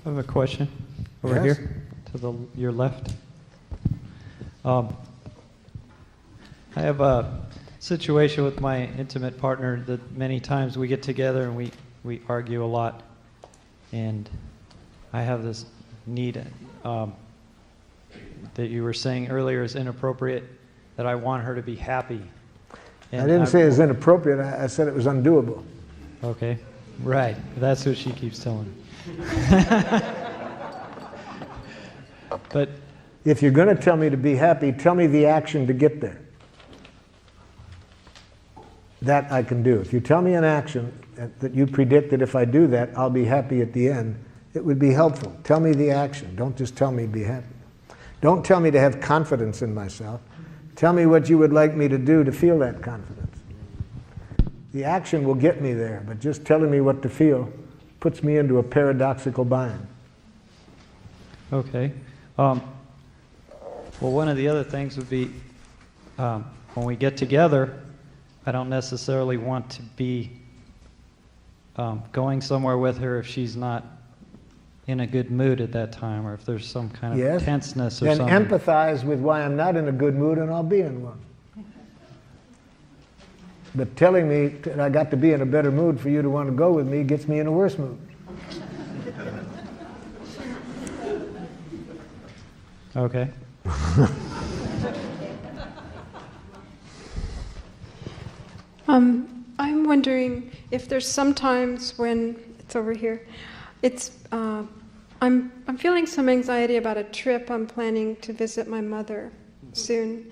I have a question over Yes. here to your left. I have a situation with my intimate partner that many times we get together and we argue a lot, and I have this need that you were saying earlier is inappropriate, that I want her to be happy. And I didn't say it was inappropriate. I said it was undoable. Okay, right. That's what she keeps telling me. But If you're going to tell me to be happy, tell me the action to get there. That I can do. If you tell me an action that you predict that if I do that, I'll be happy at the end, it would be helpful. Tell me the action. Don't just tell me be happy. Don't tell me to have confidence in myself. Tell me what you would like me to do to feel that confidence. The action will get me there, but just telling me what to feel puts me into a paradoxical bind. okay. Well, one of the other things would be when we get together, I don't necessarily want to be going somewhere with her if she's not in a good mood at that time, or if there's some kind of tenseness or then something. empathize with why I'm not in a good mood and I'll be in one. But telling me that I got to be in a better mood for you to want to go with me gets me in a worse mood. Okay. I'm wondering if there's some times when it's over here. It's I'm feeling some anxiety about a trip I'm planning to visit my mother soon,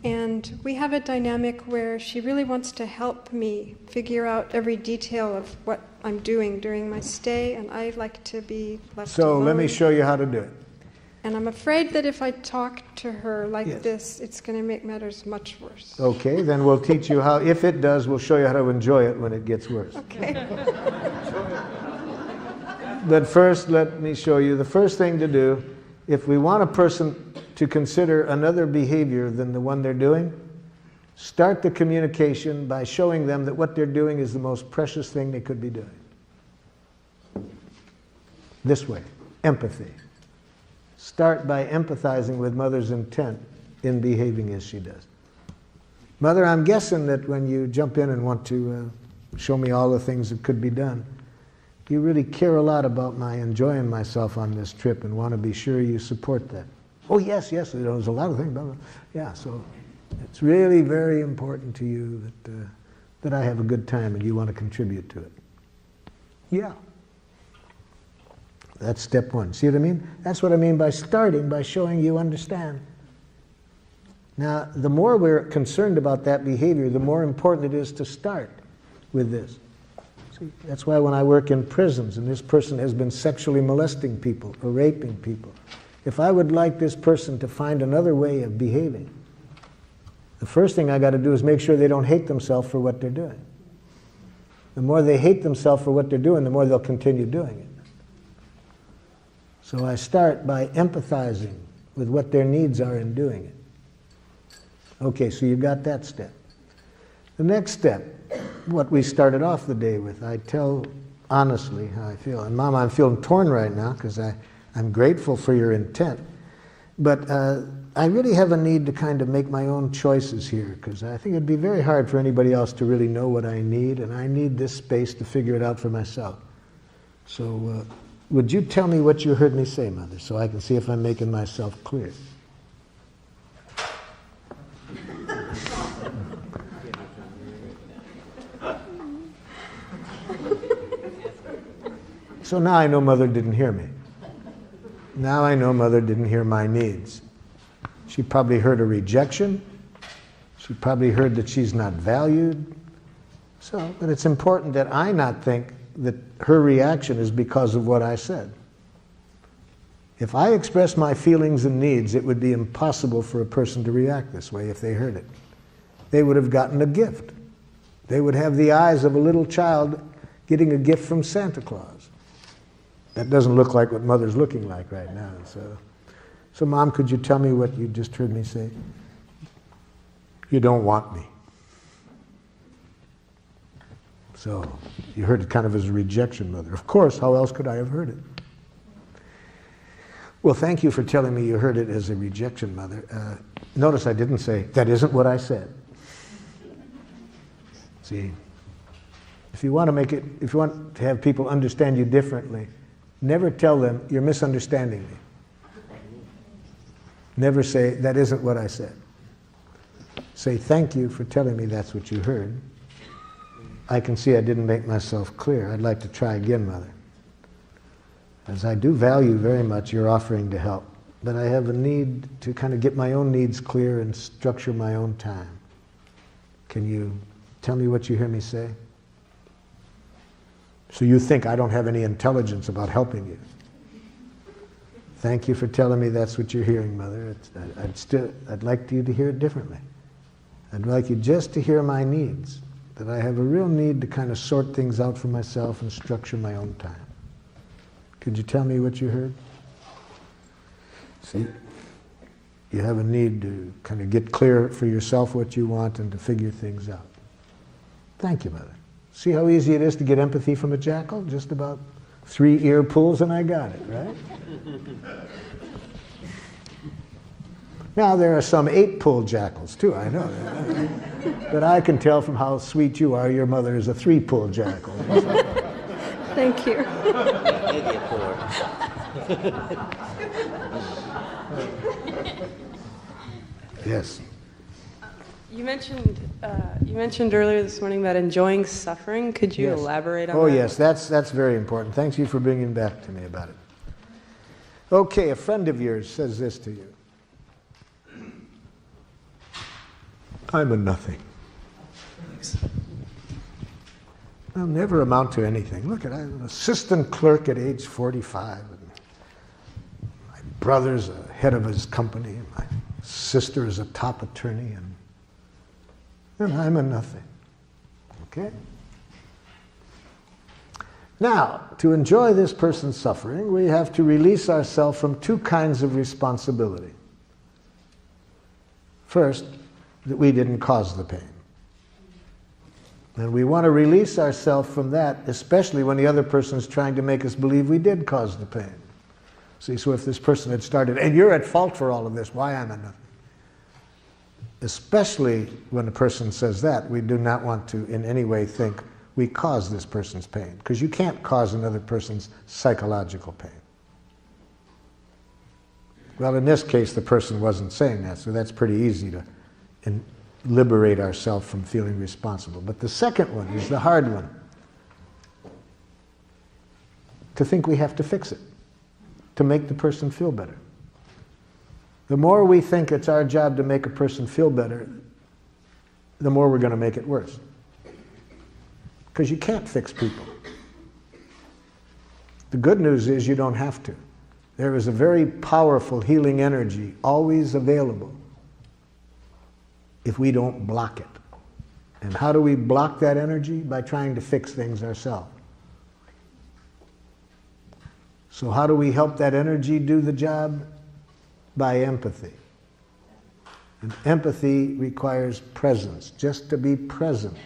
and we have a dynamic where she really wants to help me figure out every detail of what I'm doing during my stay, and I like to be left So alone. let me show you how to do it. And I'm afraid that if I talk to her like Yes. this, it's going to make matters much worse. Okay, then we'll teach you how, if it does, we'll show you how to enjoy it when it gets worse. Okay. But first, let me show you the first thing to do. If we want a person to consider another behavior than the one they're doing, start the communication by showing them that what they're doing is the most precious thing they could be doing. This way, empathy. Start by empathizing with Mother's intent in behaving as she does. Mother, I'm guessing that when you jump in and want to show me all the things that could be done, you really care a lot about my enjoying myself on this trip and want to be sure you support that. Oh, yes, there's a lot of things. Blah, blah. Yeah, so it's really very important to you that I have a good time and you want to contribute to it. Yeah. That's step one. See what I mean? That's what I mean by starting, by showing you understand. Now, the more we're concerned about that behavior, the more important it is to start with this. See, that's why when I work in prisons and this person has been sexually molesting people or raping people, if I would like this person to find another way of behaving, the first thing I got to do is make sure they don't hate themselves for what they're doing. The more they hate themselves for what they're doing, the more they'll continue doing it. So I start by empathizing with what their needs are in doing it. Okay, so you got that step. The next step, what we started off the day with, I tell honestly how I feel. And Mom, I'm feeling torn right now because I'm grateful for your intent. But I really have a need to kind of make my own choices here because I think it'd be very hard for anybody else to really know what I need, and I need this space to figure it out for myself. So would you tell me what you heard me say, Mother, so I can see if I'm making myself clear? So now I know Mother didn't hear me. Now I know Mother didn't hear my needs. She probably heard a rejection. She probably heard that she's not valued. But it's important that I not think that her reaction is because of what I said. If I express my feelings and needs, it would be impossible for a person to react this way if they heard it. They would have gotten a gift. They would have the eyes of a little child getting a gift from Santa Claus. That doesn't look like what Mother's looking like right now. So Mom, could you tell me what you just heard me say? You don't want me. So you heard it kind of as a rejection, Mother. Of course, how else could I have heard it? Well, thank you for telling me you heard it as a rejection, Mother. Notice I didn't say, that isn't what I said. See, if you want to have people understand you differently, never tell them, you're misunderstanding me. Never say, that isn't what I said. Say, thank you for telling me that's what you heard. I can see I didn't make myself clear. I'd like to try again, Mother. As I do value very much your offering to help, but I have a need to kind of get my own needs clear and structure my own time. Can you tell me what you hear me say? So you think I don't have any intelligence about helping you. Thank you for telling me that's what you're hearing, Mother. I'd like you to hear it differently. I'd like you just to hear my needs, that I have a real need to kind of sort things out for myself and structure my own time. Could you tell me what you heard? See, you have a need to kind of get clear for yourself what you want and to figure things out. Thank you, Mother. See how easy it is to get empathy from a jackal? Just about 3 ear pulls and I got it, right? Now there are some 8-pull jackals too, I know that. But I can tell from how sweet you are, your mother is a 3-pull jackal. Thank you. Yes. You mentioned earlier this morning about enjoying suffering. Could you elaborate on that? Oh yes, that's very important. Thank you for bringing back to me about it. Okay, a friend of yours says this to you. I'm a nothing. Thanks. I'll never amount to anything. Look, I'm an assistant clerk at age 45. And my brother's a head of his company. And my sister is a top attorney. And I'm a nothing. Okay? Now, to enjoy this person's suffering, we have to release ourselves from 2 kinds of responsibility. First, that we didn't cause the pain. And we want to release ourselves from that, especially when the other person is trying to make us believe we did cause the pain. See, so if this person had started, and you're at fault for all of this, why am I nothing? Especially when a person says that, we do not want to in any way think we caused this person's pain, because you can't cause another person's psychological pain. Well, in this case, the person wasn't saying that, so that's pretty easy to liberate ourselves from feeling responsible. But the second one is the hard one. To think we have to fix it, to make the person feel better. The more we think it's our job to make a person feel better, the more we're going to make it worse. Because you can't fix people. The good news is you don't have to. There is a very powerful healing energy always available if we don't block it. And how do we block that energy? By trying to fix things ourselves. So how do we help that energy do the job? By empathy. And empathy requires presence, just to be present.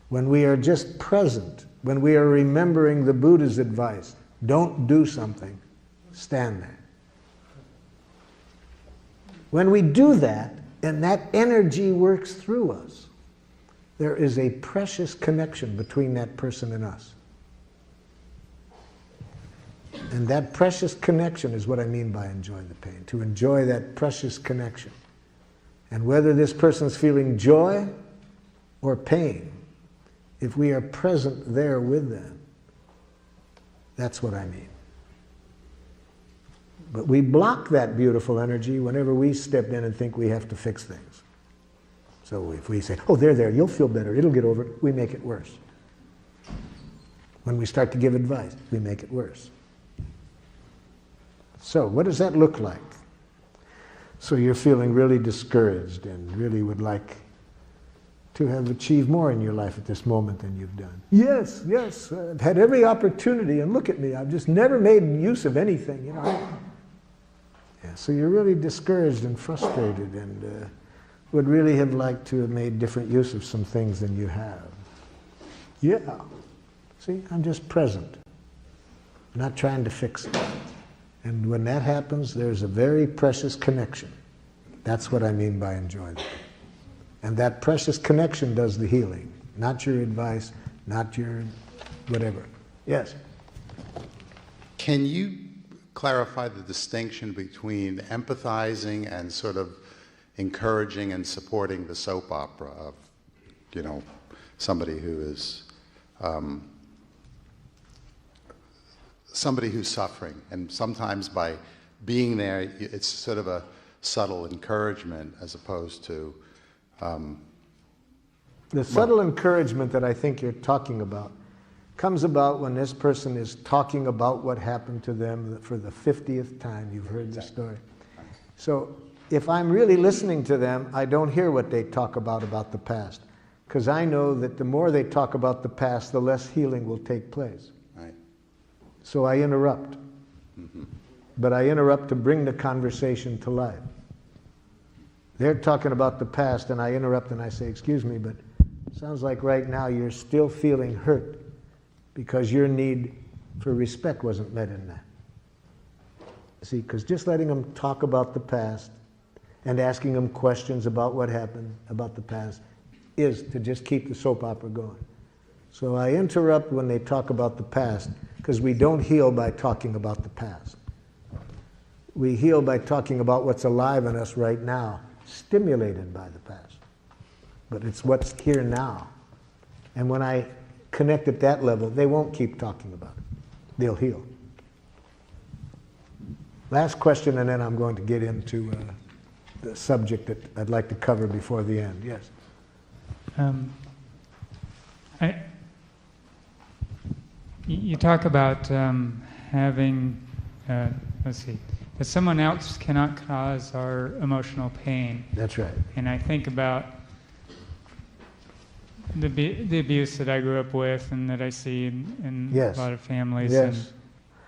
When we are just present, when we are remembering the Buddha's advice, don't do something, stand there. When we do that, and that energy works through us, there is a precious connection between that person and us. And that precious connection is what I mean by enjoy the pain, to enjoy that precious connection. And whether this person's feeling joy or pain, if we are present there with them, that's what I mean. But we block that beautiful energy whenever we step in and think we have to fix things. So if we say, oh, there, you'll feel better, it'll get over it, we make it worse. When we start to give advice, we make it worse. So what does that look like? So you're feeling really discouraged and really would like to have achieved more in your life at this moment than you've done. Yes, I've had every opportunity, and look at me, I've just never made use of anything, you know. Yeah, so you're really discouraged and frustrated and would really have liked to have made different use of some things than you have. Yeah. See, I'm just present. I'm not trying to fix it. And when that happens, there's a very precious connection. That's what I mean by enjoy that. And that precious connection does the healing, not your advice, not your whatever. Yes? Can you clarify the distinction between empathizing and sort of encouraging and supporting the soap opera of, you know, somebody who is somebody who's suffering, and sometimes by being there, it's sort of a subtle encouragement as opposed to the subtle encouragement that I think you're talking about comes about when this person is talking about what happened to them for the 50th time you've heard the story. So if I'm really listening to them, I don't hear what they talk about the past, because I know that the more they talk about the past, the less healing will take place. Right. So I interrupt. Mm-hmm. But I interrupt to bring the conversation to life. They're talking about the past, and I interrupt and I say, excuse me, but it sounds like right now you're still feeling hurt because your need for respect wasn't met in that. See, because just letting them talk about the past and asking them questions about what happened, about the past, is to just keep the soap opera going. So I interrupt when they talk about the past, because we don't heal by talking about the past. We heal by talking about what's alive in us right now, stimulated by the past. But it's what's here now. And when I connect at that level, they won't keep talking about it. They'll heal. Last question, and then I'm going to get into the subject that I'd like to cover before the end. Yes? You talk about having, let's see, that someone else cannot cause our emotional pain. That's right. And I think about the abuse that I grew up with and that I see in Yes. a lot of families, Yes.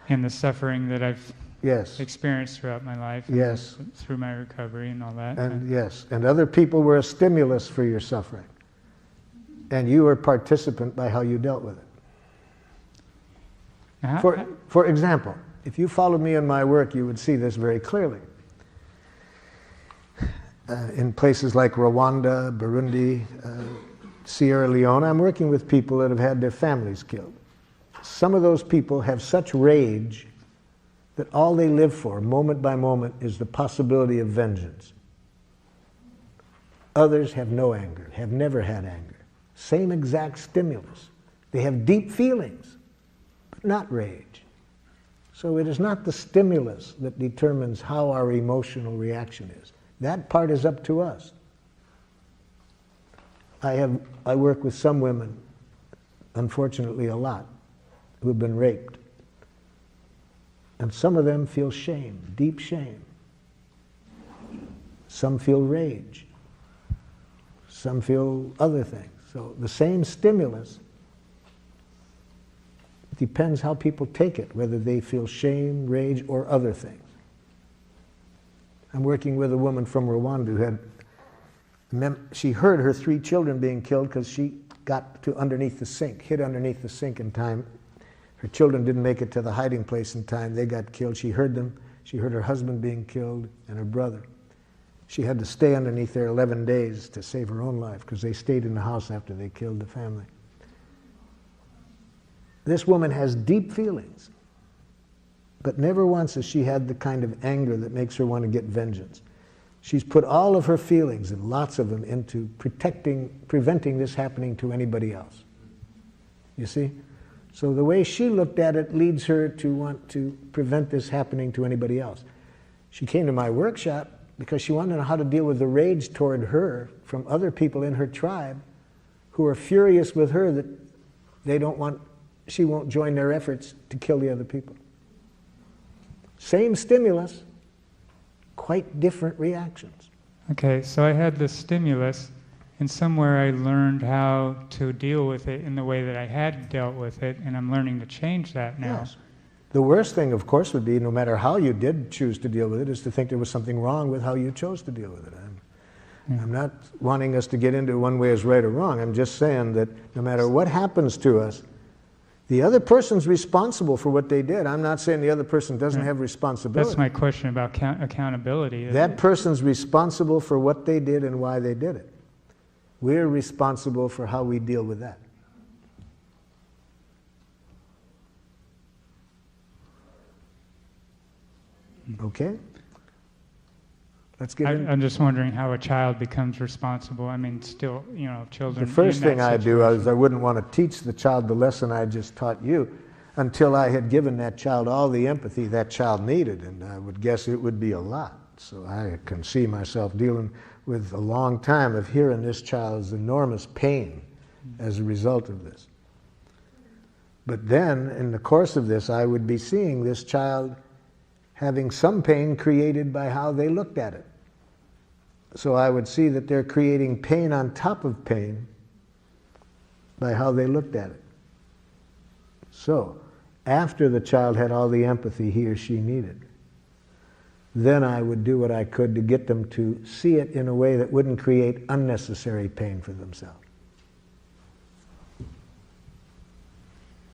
and the suffering that I've Yes. experienced throughout my life, Yes. and through my recovery and all that. And yes, and other people were a stimulus for your suffering. And you were a participant by how you dealt with it. For example, if you followed me in my work, you would see this very clearly. In places like Rwanda, Burundi, Sierra Leone, I'm working with people that have had their families killed. Some of those people have such rage that all they live for, moment by moment, is the possibility of vengeance. Others have no anger, have never had anger. Same exact stimulus. They have deep feelings, but not rage. So it is not the stimulus that determines how our emotional reaction is. That part is up to us. I work with some women, unfortunately a lot, who have been raped. And some of them feel shame, deep shame. Some feel rage. Some feel other things. So the same stimulus, it depends how people take it, whether they feel shame, rage, or other things. I'm working with a woman from Rwanda who had, she heard her 3 children being killed because she got to underneath the sink, hid underneath the sink in time. Her children didn't make it to the hiding place in time. They got killed. She heard them. She heard her husband being killed and her brother. She had to stay underneath there 11 days to save her own life because they stayed in the house after they killed the family. This woman has deep feelings, but never once has she had the kind of anger that makes her want to get vengeance. She's put all of her feelings, and lots of them, into preventing this happening to anybody else. You see? So the way she looked at it leads her to want to prevent this happening to anybody else. She came to my workshop because she wanted to know how to deal with the rage toward her from other people in her tribe who are furious with her that she won't join their efforts to kill the other people. Same stimulus, quite different reactions. Okay, so I had the stimulus, and somewhere I learned how to deal with it in the way that I had dealt with it, and I'm learning to change that now. Yes. The worst thing, of course, would be, no matter how you did choose to deal with it, is to think there was something wrong with how you chose to deal with it. I'm not wanting us to get into one way is right or wrong. I'm just saying that no matter what happens to us, The other person's responsible for what they did. I'm not saying the other person doesn't have responsibility. That's my question about accountability. That person's responsible for what they did and why they did it. We're responsible for how we deal with that. Okay? Let's get in. I'm just wondering how a child becomes responsible. I mean, still, children. The first in that thing I do situation. is I wouldn't want to teach the child the lesson I just taught you until I had given that child all the empathy that child needed, and I would guess it would be a lot. So I can see myself dealing with a long time of hearing this child's enormous pain as a result of this. But then, in the course of this, I would be seeing this child having some pain created by how they looked at it. So I would see that they're creating pain on top of pain by how they looked at it. So, after the child had all the empathy he or she needed, then I would do what I could to get them to see it in a way that wouldn't create unnecessary pain for themselves.